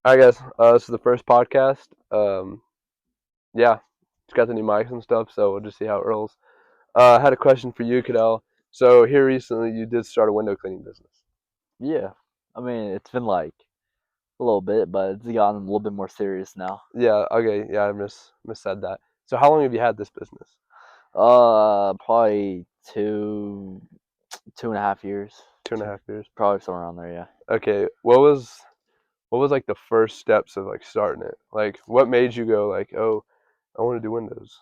All right, guys. This is the first podcast. Yeah, it's got the new mics and stuff, so we'll just see how it rolls. I had a question for you, Cadel. So here recently, you did start a window cleaning business. Yeah. I mean, it's been like a little bit, but it's gotten a little bit more serious now. Yeah. Okay. Yeah, I miss said that. So how long have you had this business? Probably 2.5 years. 2.5 years. Probably somewhere around there, yeah. Okay. What was like the first steps of like starting it? Like, what made you go like, oh, I want to do windows?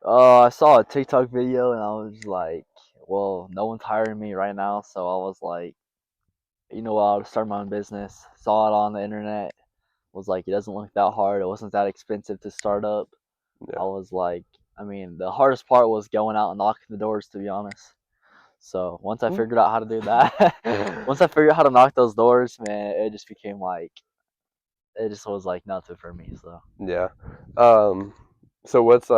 I saw a TikTok video and I was like, well, no one's hiring me right now, so I was like, you know what, I'll start my own business. Saw it on the internet. Was like, it doesn't look that hard. It wasn't that expensive to start up. I Yeah. was like, I mean, the hardest part was going out and knocking the doors, to be honest. So once I Hmm. figured out how to do that, once I figured out how to knock those doors, man, it just became like it just was like nothing for me. So Yeah. Um. So what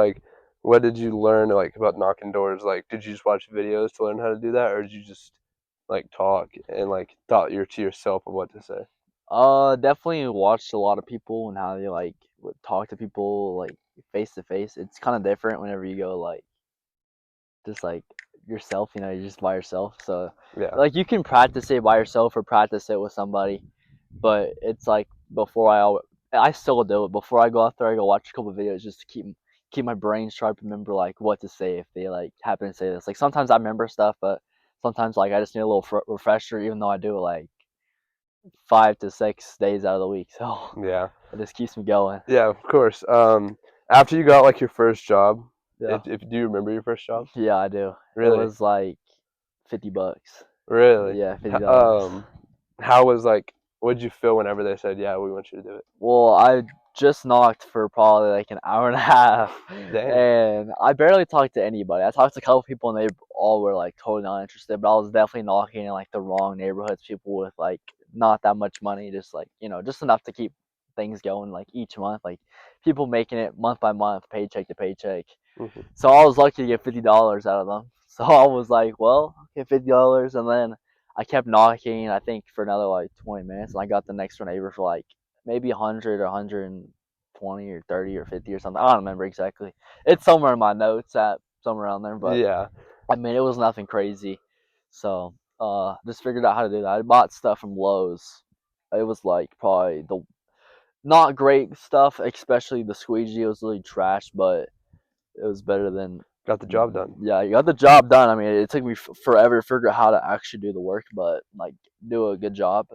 did you learn like about knocking doors? Like, did you just watch videos to learn how to do that, or did you just like talk and like thought you're to yourself of what to say? definitely watched a lot of people and how they like would talk to people like face to face. It's kind of different whenever you go like just like yourself, you're just by yourself. So Yeah. like you can practice it by yourself or practice it with somebody, but it's like before I still do it before I go out there. I go watch a couple of videos just to keep my brain sharp, remember like what to say if they like happen to say this. Like sometimes I remember stuff, but sometimes like I just need a little refresher, even though I do it like 5 to 6 days out of the week. So Yeah. it just keeps me going. Yeah. Of course. After you got like your first job, Yeah, if do you remember your first job? yeah, I do. It Really? was like $50. Really? Yeah, $50. Um, how was like? What did you feel whenever they said, "Yeah, we want you to do it"? Well, I just knocked for probably like an hour and a half, Dang. and I barely talked to anybody. I talked to a couple people, and they all were like totally not interested. But I was definitely knocking in like the wrong neighborhoods, people with like not that much money, just like just enough to keep things going like each month, like people making it month by month, paycheck to paycheck. Hmm. So I was lucky to get $50 out of them. So I was like, well, okay, $50, and then I kept knocking. I think for another like 20 minutes, and I got the next door neighbor for like maybe 100 or 120 or 30 or 50 or something. I don't remember exactly. It's somewhere in my notes at somewhere around there, but Yeah. I mean it was nothing crazy. So just figured out how to do that. I bought stuff from Lowe's. It was like probably the not great stuff, especially the squeegee. It was really trash, but it was better than Got the job done. yeah, you got the job done. I mean, it took me forever to figure out how to actually do the work, but like do a good job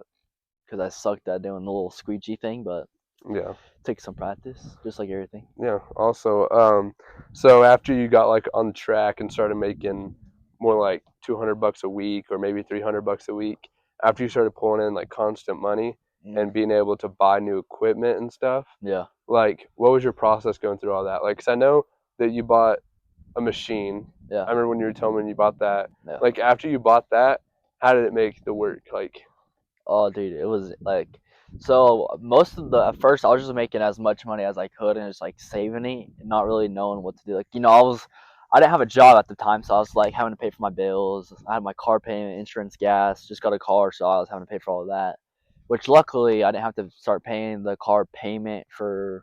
because I sucked at doing the little squeegee thing. But Yeah. it takes some practice, just like everything. Yeah. Also, so after you got like on the track and started making more like 200 bucks a week or maybe 300 bucks a week, after you started pulling in like constant money Mm. and being able to buy new equipment and stuff, Yeah, like what was your process going through all that? Like, 'cause I know that you bought a machine. yeah, I remember when you were telling me you bought that. yeah. Like, after you bought that, how did it make the work? Like, Oh, dude, it was like so most of the at first I was just making as much money as I could and just like saving it, and not really knowing what to do. Like I didn't have a job at the time, so I was like having to pay for my bills. I had my car payment, insurance, gas. Just got a car, so I was having to pay for all of that. Which luckily I didn't have to start paying the car payment for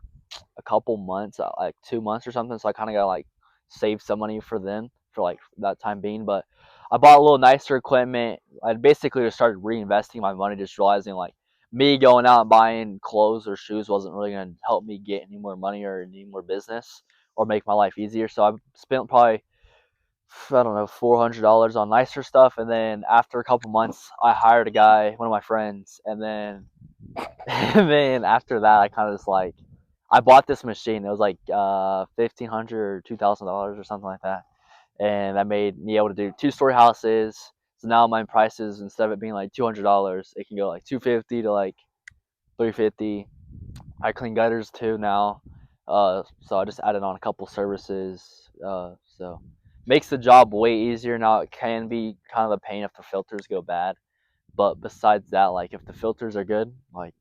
a couple months, like 2 months or something. So I kind of got like save some money for then, for like that time being. But I bought a little nicer equipment. I basically just started reinvesting my money, just realizing like me going out and buying clothes or shoes wasn't really going to help me get any more money or any more business or make my life easier. So I spent probably I don't know $400 on nicer stuff, and then after a couple months, I hired a guy, one of my friends, and then and then after that, I kind of just like I bought this machine. It was like $1,500 or $2,000 or something like that, and that made me able to do two-story houses. So now my prices, instead of it being like $200, it can go like 250 to like 350. I clean gutters too now, so I just added on a couple services. So makes the job way easier now. It can be kind of a pain if the filters go bad, but besides that, like if the filters are good, like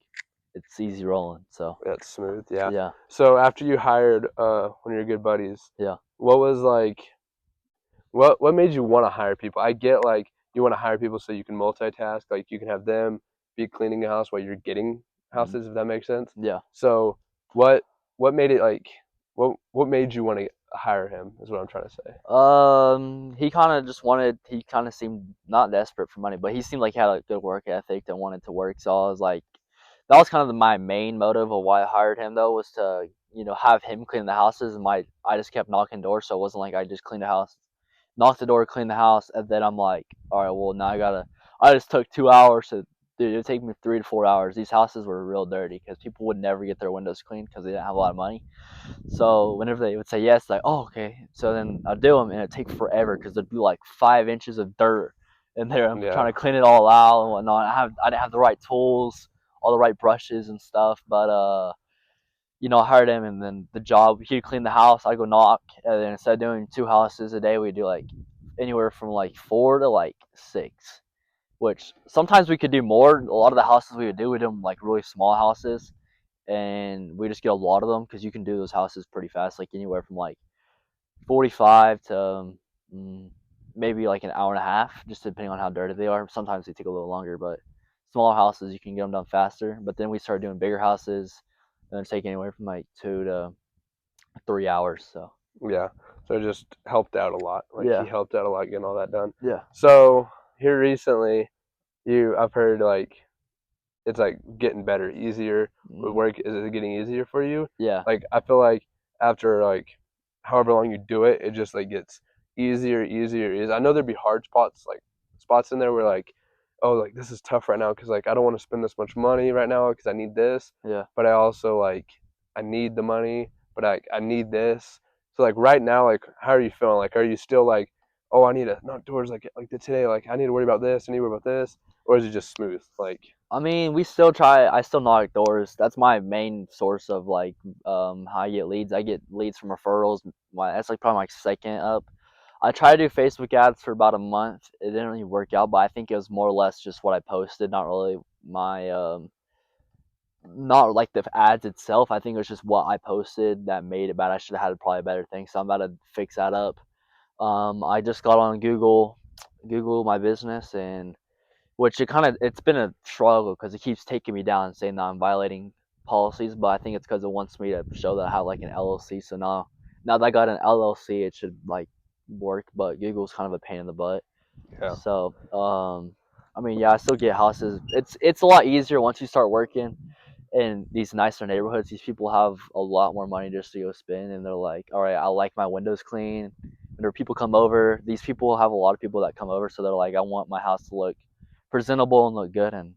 it's easy rolling. So that's smooth. Yeah. yeah, So after you hired one of your good buddies, yeah. what was like what made you want to hire people? I get like you want to hire people so you can multitask, like you can have them be cleaning the house while you're getting houses, if that makes sense. Yeah. So what what made it like what made you want to hire him is what I'm trying to say. He kind of just wanted. He kind of seemed not desperate for money, but he seemed like he had a good work ethic that wanted to work. So I was like, that was kind of my main motive of why I hired him, though, was to have him clean the houses. And I just kept knocking doors, so it wasn't like I just cleaned the house, knocked the door, cleaned the house, and then I'm like, all right, well now I gotta. I just took 2 hours to. Dude, it would take me 3 to 4 hours. These houses were real dirty because people would never get their windows cleaned because they didn't have a lot of money. So whenever they would say yes, like, oh, okay. So then I'd do them, and it'd take forever because there'd be like 5 inches of dirt in there. I'm trying Yeah, to clean it all out and whatnot. I didn't have the right tools, all the right brushes and stuff. But I hired him, and then the job he'd clean the house. I'd go knock, and then instead of doing 2 houses a day, we'd do like anywhere from like 4 to like 6. Which sometimes we could do more. A lot of the houses we would do them like really small houses, and we just get a lot of them because you can do those houses pretty fast, like anywhere from like 45 to mm, maybe like an hour and a half, just depending on how dirty they are. Sometimes they take a little longer, but smaller houses you can get them done faster. But then we started doing bigger houses, and it's taking anywhere from like 2 to 3 hours. So yeah. So it just helped out a lot. Like he yeah, helped out a lot getting all that done. yeah, So here recently, I've heard like it's like getting better, easier with mm, work. Is it getting easier for you? yeah, Like I feel like after like however long you do it, it just like gets easier, easier. Is I know there'd be hard spots like spots in there where like oh like this is tough right now because like I don't want to spend this much money right now because I need this, yeah. but I also like I need the money, but I need this. So like right now, like how are you feeling? Like are you still like oh I need to knock doors like today like I need to worry about this, I need to worry about this, or is it just smooth? Like I mean, we still try. I still knock doors. That's my main source of like how I get leads. I get leads from referrals. That's like probably my second up. I tried to do Facebook ads for about a month. It didn't really work out, but I think it was more or less just what I posted, not really my not like the ads itself. I think it was just what I posted that made it bad. I should have had probably a better thing, so I'm about to fix that up. I just got on Google my business, and which it's been a struggle because it keeps taking me down and saying that I'm violating policies, but I think it's because it wants me to show that I have like an LLC. So now that I got an LLC, it should like work. But Google's kind of a pain in the butt. yeah. So I mean, yeah, I still get houses. It's a lot easier once you start working in these nicer neighborhoods. These people have a lot more money just to go spend, and they're like, all right, I like my windows clean. Whenever people come over, these people have a lot of people that come over, so they're like, I want my house to look presentable and look good, and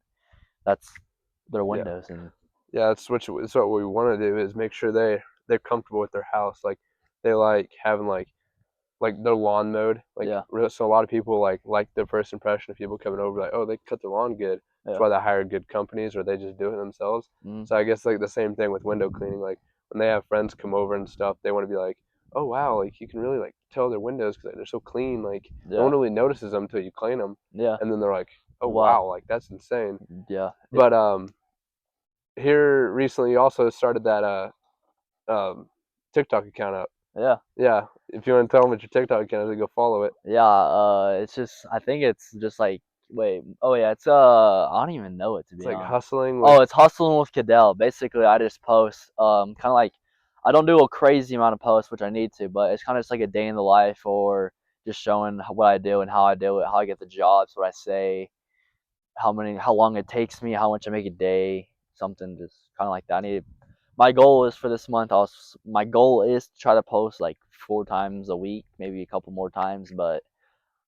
that's their Yeah. windows. And Yeah, that's what we want to do is make sure they're comfortable with their house. Like they like having like their lawn mowed. Like yeah, so a lot of people like their first impression of people coming over like oh they cut their lawn good. That's yeah, why they hire good companies or they just do it themselves. mm, So I guess like the same thing with window cleaning. Like when they have friends come over and stuff, they want to be like oh wow like you can really like tell their windows because they're so clean. Like no yeah, one really notices them until you clean them, yeah, and then they're like oh wow, wow like that's insane. yeah, But here recently you also started that TikTok account up. yeah, Yeah, if you want to tell them what your TikTok account is, go follow it. yeah. It's just I think it's just like wait, oh yeah, it's I don't even know it to It's be like honest. hustling with Oh, it's hustling with Cadel. Basically, I just post kind of like I don't do a crazy amount of posts, which I need to, but it's kind of just like a day in the life or just showing what I do and how I do it, how I get the jobs, what I say, how long it takes me, how much I make a day, something just kind of like that. I need my goal is for this month. My goal is to try to post like 4 times a week, maybe a couple more times, but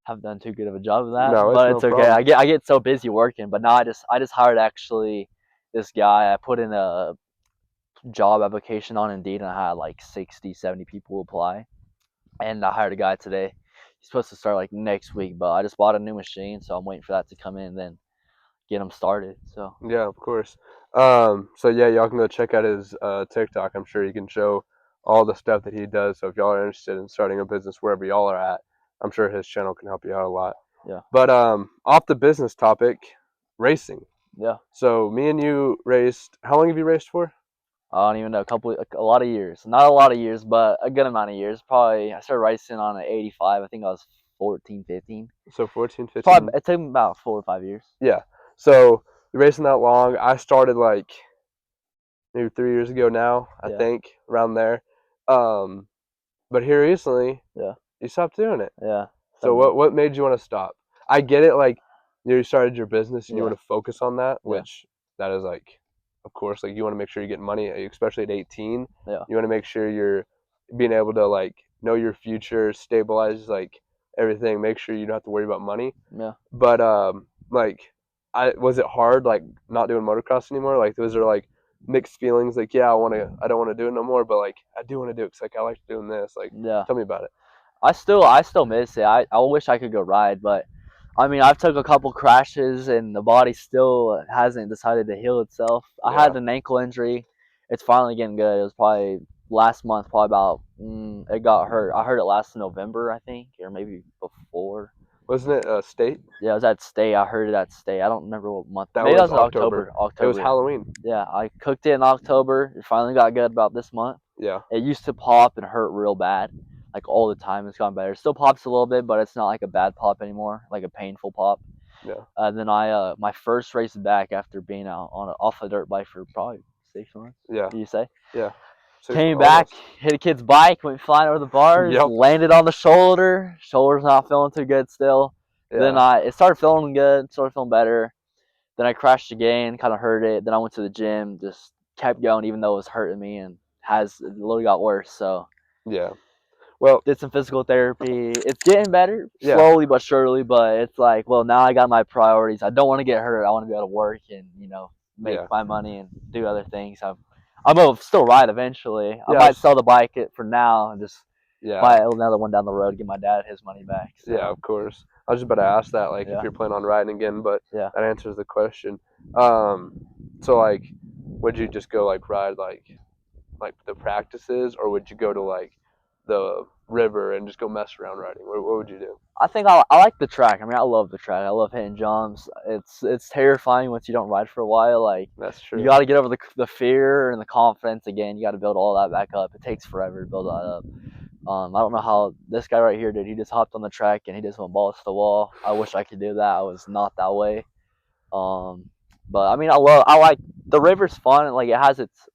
haven't done too good of a job of that. no, it's But no it's okay. problem. I get so busy working, but now I just hired actually this guy. I put in a job application on Indeed, and I had like 60, 70 people apply, and I hired a guy today. He's supposed to start like next week, but I just bought a new machine, so I'm waiting for that to come in and then get him started. So Yeah, of course. So yeah, y'all can go check out his TikTok. I'm sure he can show all the stuff that he does. So if y'all are interested in starting a business wherever y'all are at, I'm sure his channel can help you out a lot. yeah, But off the business topic, racing. yeah. So me and you raced. How long have you raced for? I don't even know, a lot of years. Not a lot of years, but a good amount of years. Probably, I started racing on an 85. I think I was 14, 15. So 14, Probably, 15. it took me about 4 or 5 years. Yeah. So you're racing that long. I started like maybe 3 years ago now, I Yeah. think, around there. Um, but here recently, Yeah. you stopped doing it. Yeah. So what made you want to stop? I get it, like you started your business and you Yeah. want to focus on that, Yeah. which that is like, of course, like you want to make sure you're getting money, especially at 18. Yeah. You want to make sure you're being able to like know your future, stabilize like everything, make sure you don't have to worry about money. Yeah. But like, I was it hard like not doing motocross anymore? Like, was there like mixed feelings? Like, yeah, I don't want to do it no more, but like I do want to do it because like I like doing this. Like, Yeah. tell me about it. I still miss it. I wish I could go ride, but I mean I've took a couple crashes and the body still hasn't decided to heal itself. I Yeah, had an ankle injury. It's finally getting good. It was probably last month, probably about it got hurt. I heard it last November, I think, or maybe before. wasn't it state? Yeah, it was at State. I heard it at State. I don't remember what month. That Maybe that was was in October. October. It was October. Halloween. Yeah, I cooked it in October. It finally got good about this month. Yeah, It used to pop and hurt real bad, like all the time. It's gotten better. It still pops a little bit, but it's not like a bad pop anymore, like a painful pop. yeah, Then I my first race back after being out off a dirt bike for probably 6 months. yeah, You say? yeah. Came back, Almost. hit a kid's bike, went flying over the bars, Yep. landed on the shoulder. Shoulder's not feeling too good still. Then Yeah, it started feeling good, started feeling better. Then I crashed again, kind of hurt it. Then I went to the gym, just kept going even though it was hurting me, and it literally got worse. So yeah. Well, did some physical therapy. It's getting better, yeah, slowly but surely. But it's like, well, now I got my priorities. I don't want to get hurt. I want to be able to work and make yeah, my money and do other things. I'm gonna still ride eventually. I yeah, might sell the bike for now and just yeah, buy another one down the road, give my dad his money back. yeah. So Of course. I was just about to ask that, like, if yeah, you're planning on riding again, but yeah. that answers the question. Um, so like, would you just go like ride like the practices, or would you go to like the river and just go mess around riding? What would you do? I think I like the track. I mean, I love the track. I love hitting jumps. It's terrifying once you don't ride for a while. Like That's you true. got to get over the fear and the confidence again. You got to build all that back up. It takes forever to build that up. I don't know how this guy right here did. He just hopped on the track and he just went balls to the wall. I wish I could do that. I was not that way. Um, but I mean, I like the river's fun. Like it has its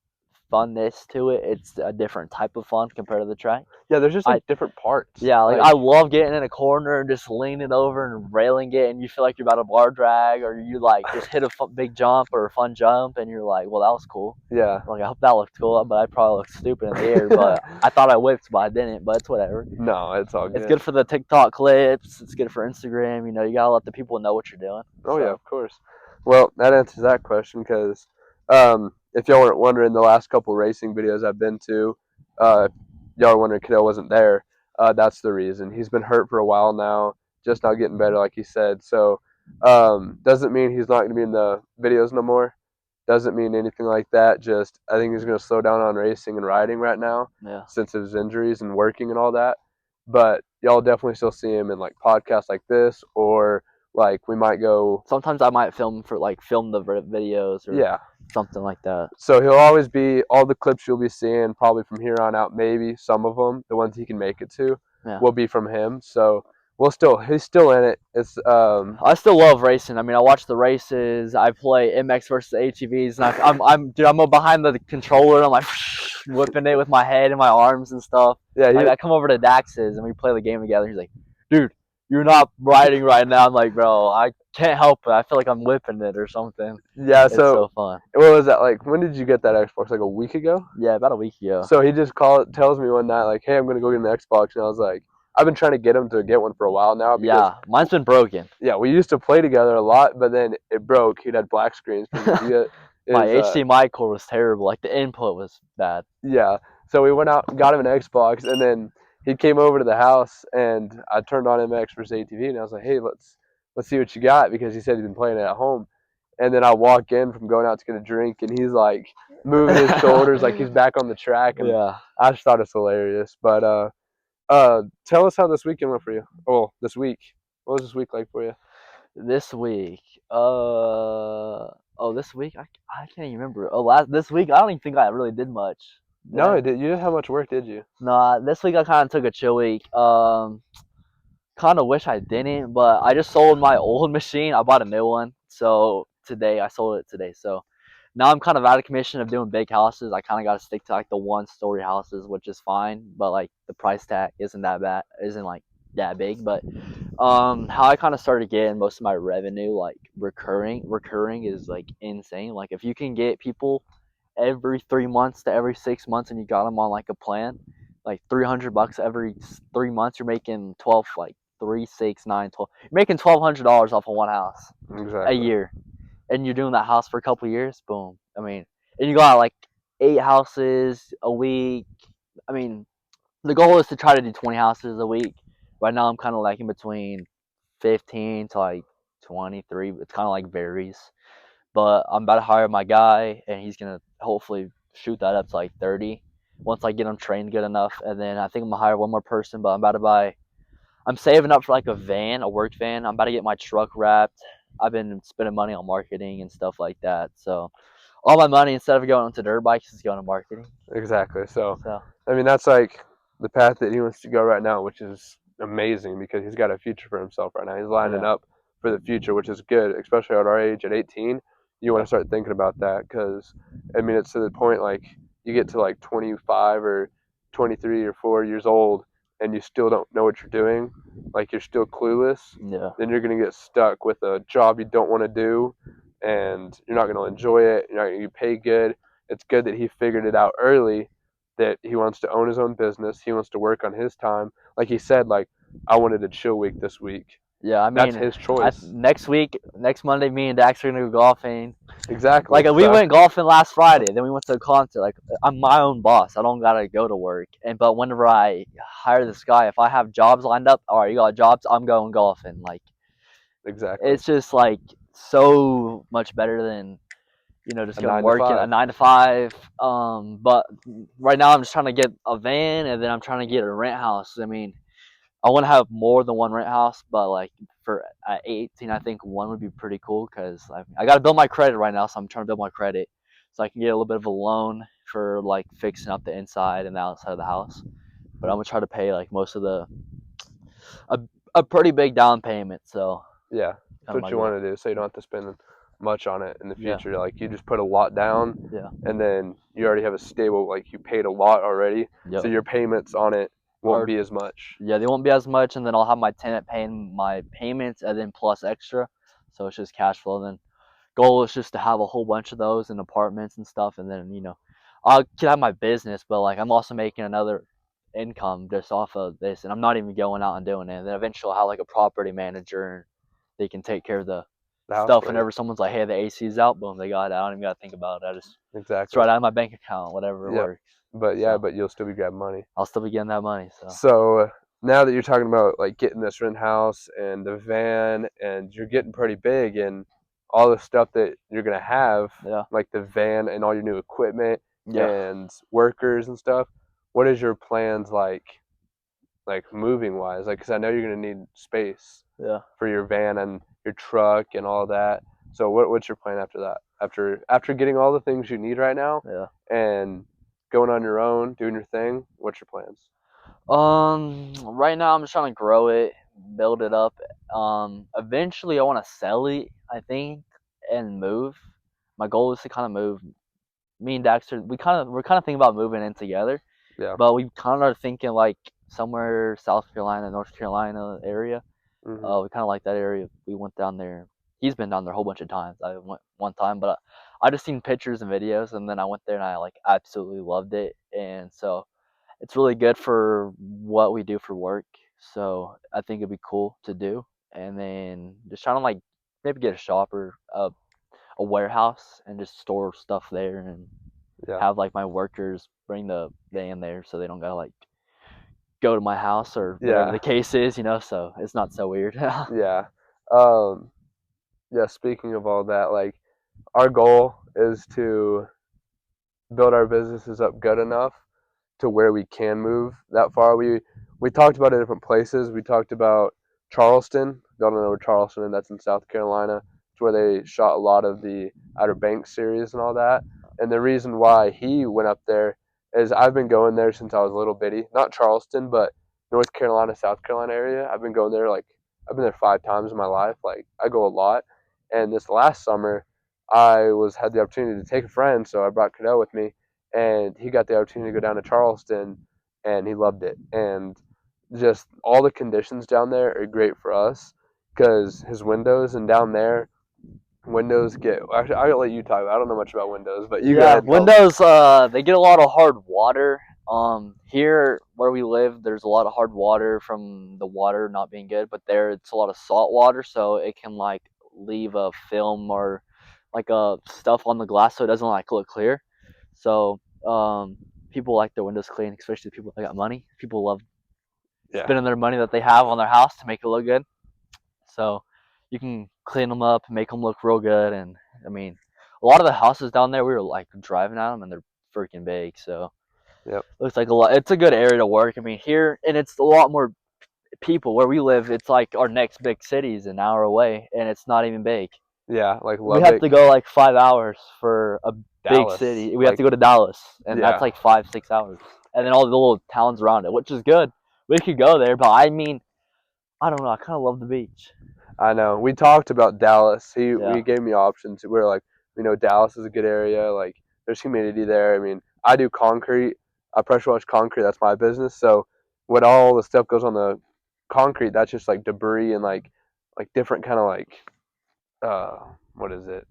funness to it. It's a different type of fun compared to the track. Yeah, there's just I like different parts. Yeah, like Like, I love getting in a corner and just leaning over and railing it, and you feel like you're about to bar drag, or you like just hit a big jump or a fun jump, and you're like, well, that was cool. yeah. Like I hope that looked cool, but I probably looked stupid in the air. But I thought I whipped, but I didn't. But it's whatever. No, it's all It's good. good for the TikTok clips. It's good for Instagram. You gotta let the people know what you're doing. Oh So, yeah, of course. Well, that answers that question because if y'all weren't wondering, the last couple racing videos I've been to, uh, y'all are wondering Cadel wasn't there. That's the reason. He's been hurt for a while now, just not getting better, like he said. So doesn't mean he's not going to be in the videos no more. Doesn't mean anything like that. Just I think he's going to slow down on racing and riding right now yeah. since of his injuries and working and all that. But y'all definitely still see him in like podcasts like this, or like we might go. Sometimes I might film the videos or Yeah. something like that. So he'll always be all the clips you'll be seeing probably from here on out. Maybe some of them, the ones he can make it to, Yeah. will be from him. So he's still in it. It's I still love racing. I mean, I watch the races. I play MX versus ATVs, and I'm behind the controller. And I'm like whipping it with my head and my arms and stuff. yeah Like I come over to Dax's and we play the game together. He's like, "Dude, you're not riding right now." I'm like, "Bro, I can't help it. I feel like I'm whipping it or something." yeah. It's So so fun. what was that like? When did you get that Xbox? Like a week ago? Yeah, about a week ago. So he just tells me one night like, "Hey, I'm gonna go get an Xbox," and I was like, "I've been trying to get him to get one for a while now because Yeah, mine's been broken. yeah, we used to play together a lot, but then it broke. He'd had black screens. My Is HDMI cord was terrible. Like the input was bad. Yeah. So we went out and got him an Xbox, and then he came over to the house, and I turned on MX versus ATV, and I was like, "Hey, let's see what you got," because he said he'd been playing it at home. And then I walk in from going out to get a drink, and he's like moving his shoulders like he's back on the track, and Yeah. I just thought it's hilarious. But tell us how this weekend went for you. Oh, this week. What was this week like for you? This week, this week I can't even remember. This week I don't even think I really did much. Did No, I? you didn't have much work, did you? No, this week I kind of took a chill week. Kind of wish I didn't, but I just sold my old machine. I bought a new one, so today I sold it today. So now I'm kind of out of commission of doing big houses. I kind of got to stick to like the 1 story houses, which is fine, but like the price tag isn't that bad, isn't like that big. But how I kind of started getting most of my revenue like recurring is like insane. Like if you can get people every 3 months to every 6 months and you got them on like a plan, like $300 every 3 months, you're making 12, like 3, 6, 9, 12. You're making $1,200 off of one house a Exactly. year, and you're doing that house for a couple of years. Boom. I mean, and you got like 8 houses a week. I mean, the goal is to try to do 20 houses a week. Right now, I'm kind of like in between 15 to like 23. It's kind of like varies. But I'm about to hire my guy, and he's gonna hopefully shoot that up to like 30 once I get him trained good enough. And then I think I'm gonna hire one more person. But I'm about to buy. I'm saving up for like a van, a work van. I'm about to get my truck wrapped. I've been spending money on marketing and stuff like that. So all my money, instead of going into dirt bikes, is going to marketing. Exactly. So, So I mean, that's like the path that he wants to go right now, which is amazing because he's got a future for himself right now. He's lining yeah, up for the future, which is good, especially at our age, at 18. You want yeah, to start thinking about that because, I mean, it's to the point like you get to like 25 or 23 or 4 years old and you still don't know what you're doing, like you're still clueless, yeah, then you're going to get stuck with a job you don't want to do and you're not going to enjoy it. You're not going to get paid good. It's good that he figured it out early that he wants to own his own business. He wants to work on his time. Like he said, like I wanted a chill week this week. yeah. I That's mean, his choice. next week, next Monday, me and Dax are gonna go golfing. Exactly. Like we So went golfing last Friday, then we went to a concert. Like I'm my own boss. I don't gotta go to work. And but whenever I hire this guy, if I have jobs lined up, all right, you got jobs, I'm going golfing. Like exactly. it's just like so much better than just A going nine to working a five. 9 to 5. But right now I'm just trying to get a van, and then I'm trying to get a rent house. I mean, I want to have more than one rent house, but like for at 18, I think one would be pretty cool because I got to build my credit right now, so I'm trying to build my credit so I can get a little bit of a loan for like fixing up the inside and the outside of the house. But I'm gonna try to pay like most of a, a pretty big down payment, so Yeah, that's kind of what my you want goal. to do. So you don't have to spend much on it in the Yeah, future. Like you just put a lot down, yeah, and then you already have a stable. Like you paid a lot already, so yep. your payments on it won't Or be as much. yeah, they won't be as much, and then I'll have my tenant paying my payments and then plus extra, so it's just cash flow. Then goal is just to have a whole bunch of those in apartments and stuff, and then I can have my business, but like I'm also making another income just off of this, and I'm not even going out and doing it. And then eventually I'll have like a property manager, and they can take care of the The house stuff for you. whenever someone's like, "Hey, the AC's out," boom, they got it. I don't even got to think about it. It's Exactly. right out of my bank account, whatever it Yep. works. But yeah, So but you'll still be grabbing money. I'll still be getting that money. So So now that you're talking about like getting this rent house and the van, and you're getting pretty big, and all the stuff that you're gonna have, yeah, like the van and all your new equipment yeah, and workers and stuff, what is your plans like moving wise? Like, because I know you're gonna need space yeah, for your van and your truck and all that. So what's your plan after that? After getting all the things you need right now yeah. and going on your own, doing your thing, what's your plans? Right now I'm just trying to grow it, build it up. Eventually I want to sell it, I think, and move. My goal is to kind of move. Me and Daxter, we're kind of thinking about moving in together, Yeah. but we kind of are thinking like somewhere South Carolina, North Carolina area. Mhm. We kind of like that area. We went down there. He's been down there a whole bunch of times. I went one time, but I just seen pictures and videos, and then I went there and I like absolutely loved it. And so it's really good for what we do for work. So I think it'd be cool to do. And then just trying to like maybe get a shop or a warehouse and just store stuff there and Yeah. have like my workers bring the van there so they don't gotta like go to my house or whatever the Yeah. case is. So it's not so weird. Yeah. Um, yeah, speaking of all that, like our goal is to build our businesses up good enough to where we can move that far. We talked about it in different places. We talked about Charleston. Y'all don't know where Charleston is. That's in South Carolina. It's where they shot a lot of the Outer Banks series and all that. And the reason why he went up there is I've been going there since I was a little bitty. Not Charleston, but North Carolina, South Carolina area. I've been going there like I've been there 5 times in my life. Like I go a lot. And this last summer, I was had the opportunity to take a friend, so I brought Cadell with me, and he got the opportunity to go down to Charleston, and he loved it. And just all the conditions down there are great for us because his windows and down there, windows get. Actually, I'll let you talk. I don't know much about windows, but you go Yeah, ahead and tell. windows. They get a lot of hard water. Here where we live, there's a lot of hard water from the water not being good, but there it's a lot of salt water, so it can like leave a film or like stuff on the glass, so it doesn't like look clear. So people like their windows clean, especially people that got money. People love Yeah, spending their money that they have on their house to make it look good. So you can clean them up, make them look real good, and I mean, a lot of the houses down there we were like driving at them, and they're freaking big. So yep, looks like a lot. It's a good area to work. I mean, here and it's a lot more people where we live. It's like our next big city is an hour away, and it's not even big. yeah. Like We have Lubbock, to go like 5 hours for a big Dallas, city. We have like to go to Dallas, and that's yeah. like 5 6 hours, and then all the little towns around it, which is good. We could go there, but I mean, I don't know. I kind of love the beach. I know. We talked about Dallas. We Yeah, gave me options. We were like, Dallas is a good area. Like, there's humidity there. I mean, I do concrete. I pressure wash concrete. That's my business. So, when all the stuff goes on the concrete, that's just like debris and like different kind of like uh, what is it?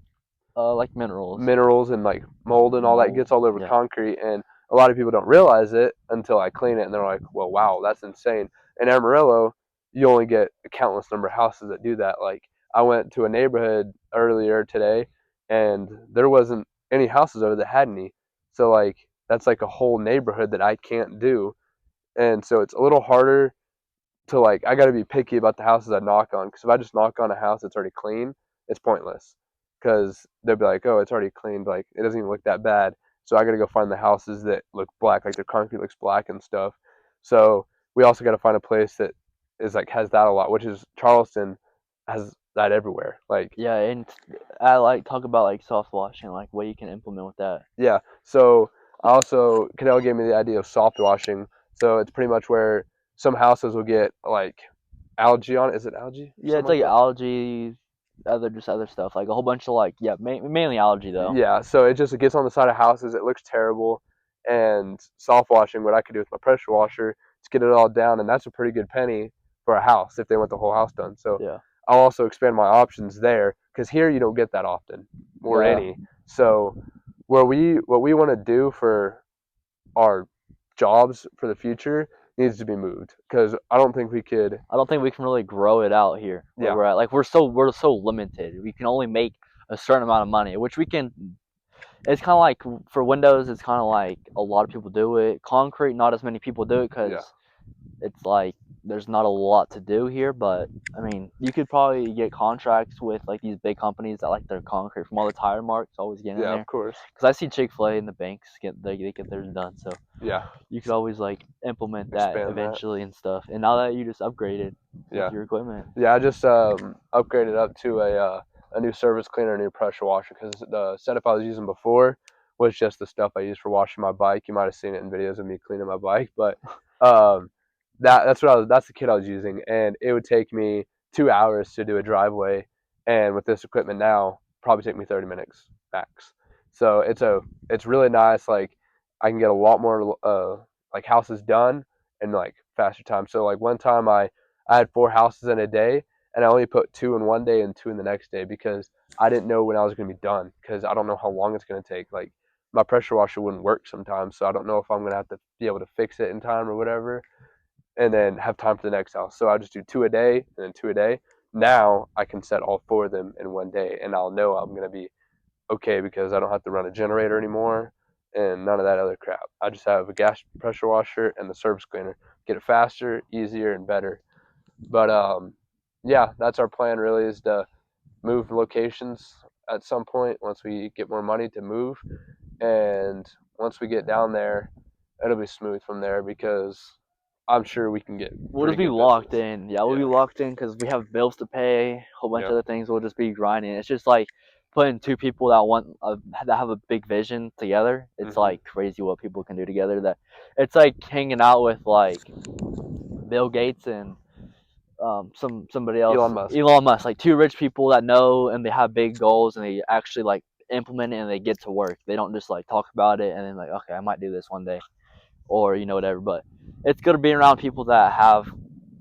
like minerals. Minerals and like mold and all that Mold. gets all over Yeah. concrete, and a lot of people don't realize it until I clean it, and they're like, well, wow, that's insane. In Amarillo, you only get a countless number of houses that do that. Like, I went to a neighborhood earlier today, and there wasn't any houses over that had any. So like, that's like a whole neighborhood that I can't do, and so it's a little harder to like, I got to be picky about the houses I knock on, because if I just knock on a house that's already clean, it's pointless, because they'll be like, oh, it's already cleaned, like it doesn't even look that bad. So I got to go find the houses that look black, like their concrete looks black and stuff. So we also got to find a place that is like has that a lot, which is Charleston has that everywhere. Like, Yeah, and I like talk about like soft washing, like what you can implement with that. yeah. So I also Cadell gave me the idea of soft washing. So it's pretty much where some houses will get like algae on it. Is it algae or Yeah, something it's like like that? algae, other stuff, like a whole bunch of like mainly algae though. Yeah, so it gets on the side of houses. It looks terrible. And soft washing, what I could do with my pressure washer, is get it all down, and that's a pretty good penny for a house if they want the whole house done. So Yeah, I'll also expand my options there, because here you don't get that often or yeah. any. So what we want to do for our jobs for the future needs to be moved, because I don't think we could. I don't think we can really grow it out here where Yeah, we're at. Like we're so limited. We can only make a certain amount of money, which we can. It's kind of like for windows. It's kind of like a lot of people do it. Concrete, not as many people do it yeah, because it's like there's not a lot to do here. But I mean, you could probably get contracts with like these big companies that like their concrete from all the tire marks always get in yeah. Of there. course. Because I see Chick-fil-A and the banks they get theirs done. So Yeah, you could always like implement that expand that. eventually and stuff. And now that you just upgraded with Yeah. your equipment, Yeah, I just upgraded up to a new surface cleaner, a new pressure washer, because the setup I was using before was just the stuff I use for washing my bike. You might have seen it in videos of me cleaning my bike, but um, that's the kit I was using, and it would take me 2 hours to do a driveway, and with this equipment now, probably take me 30 minutes max. So it's really nice. Like, I can get a lot more like houses done in like faster time. So like one time I had 4 houses in a day, and I only put two in one day and two in the next day, because I didn't know when I was going to be done, because I don't know how long it's going to take. Like, my pressure washer wouldn't work sometimes, so I don't know if I'm going to have to be able to fix it in time or whatever, and then have time for the next house. So I just do two a day and then two a day. Now I can set all four of them in one day, and I'll know I'm going to be okay, because I don't have to run a generator anymore and none of that other crap. I just have a gas pressure washer and the surface cleaner. Get it faster, easier, and better. But yeah, that's our plan. Really, is to move locations at some point once we get more money to move, and once we get down there, it'll be smooth from there, because I'm sure we can get we'll pretty just be good locked business. in. Yeah, we'll be Yeah, locked in because we have bills to pay, a whole bunch yeah, of other things. We'll just be grinding. It's just like putting two people that have a big vision together. It's hmm like crazy what people can do together. That it's like hanging out with like Bill Gates and somebody else, Elon Musk. Elon Musk, like two rich people that know and they have big goals and they actually like implement it and they get to work. They don't just like talk about it and then like, okay, I might do this one day, or whatever. But it's good to be around people that have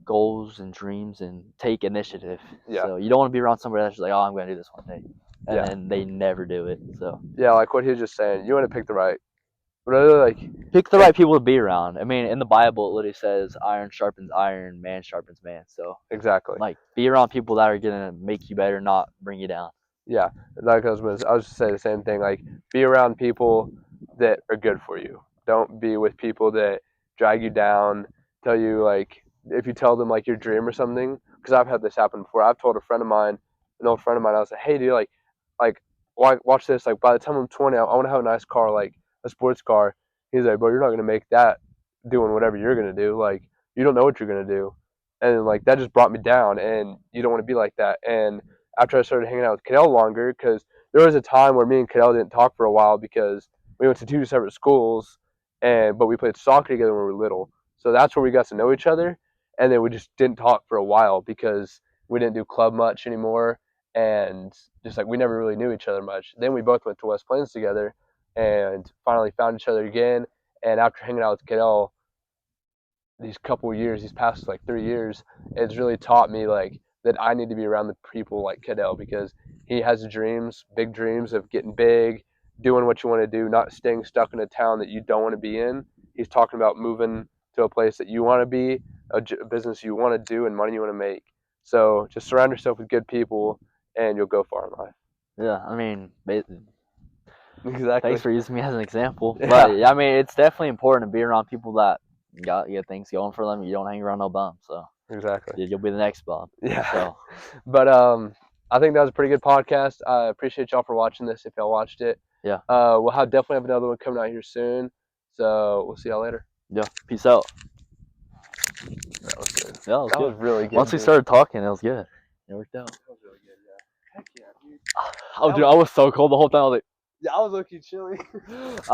goals and dreams and take initiative. Yeah. So you don't want to be around somebody that's just like, oh, I'm going to do this one day, and Yeah. then they never do it. So Yeah, like what he was just saying. You want to pick the right. Really, like pick the right people to be around. I mean, in the Bible, it literally says, "Iron sharpens iron, man sharpens man." So exactly. like, be around people that are gonna make you better, not bring you down. Yeah, like I was just saying the same thing. Like, be around people that are good for you. Don't be with people that drag you down. Tell you like if you tell them like your dream or something. Because I've had this happen before. I've told a friend of mine, an old friend of mine, I was like, hey, dude, like, watch this. Like, by the time I'm 20, I want to have a nice car, like a sports car. He's like, bro, you're not gonna make that doing whatever you're gonna do. Like, you don't know what you're gonna do, and like that just brought me down. And you don't want to be like that. And after I started hanging out with Cadel longer, because there was a time where me and Cadel didn't talk for a while because we went to two separate schools, but we played soccer together when we were little. So that's where we got to know each other, and then we just didn't talk for a while because we didn't do club much anymore, and just like we never really knew each other much. Then we both went to West Plains together, and finally found each other again. And after hanging out with Cadel these couple of years, these past like 3 years, it's really taught me like that I need to be around the people like Cadell because he has dreams, big dreams of getting big, doing what you want to do, not staying stuck in a town that you don't want to be in. He's talking about moving to a place that you want to be, a business you want to do, and money you want to make. So just surround yourself with good people, and you'll go far in life. Yeah, I mean, Exactly. thanks for using me as an example. Yeah. But I mean, it's definitely important to be around people that got things going for them. You don't hang around no bums, so Exactly. you'll be the next bum. Yeah. So But I think that was a pretty good podcast. I appreciate y'all for watching this. If y'all watched it, yeah, we'll definitely have another one coming out here soon. So we'll see y'all later. yeah. Peace out. That was good. Yeah, it was That good. was really good. Once we dude. started talking, it was good. It worked out. That was really good. Yeah. Heck yeah, dude. Oh, dude, I was so cold the whole time. I was Yeah, I was looking chilly. like,